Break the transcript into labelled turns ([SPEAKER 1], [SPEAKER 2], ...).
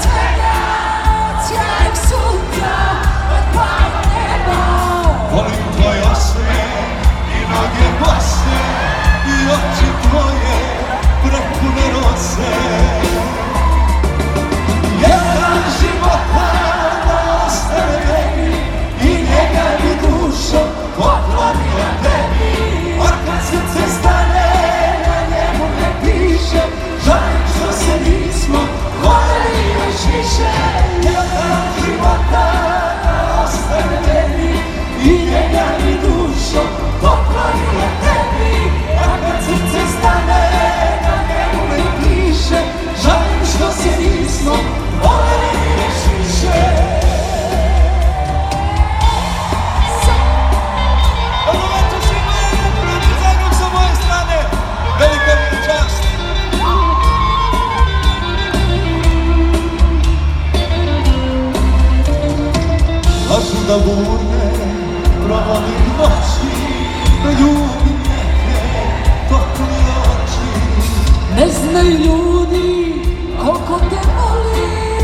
[SPEAKER 1] tvega, sjajeg sutra, odpala neba.
[SPEAKER 2] Volim tvoj osmeh i noge bose i oči tvoje prepune rose. Jedan života da ostane meni i njega mi dušo poklonila tebi. A kad srce stane na njemu ne piše, žalim što se nismo voljeli još više. Jedan života da ostane meni i njega mi dušo poklonila tebi. A kad srce stane na njemu ne piše, žalim što se nismo voljeli još više. Dobro večer svima, prvi zagreb sa moje strane, velika mi je čast. Lažu da burne, provodim noći, da ljubim neke tople oči.
[SPEAKER 1] Ne znaju ljudi koliko te volim.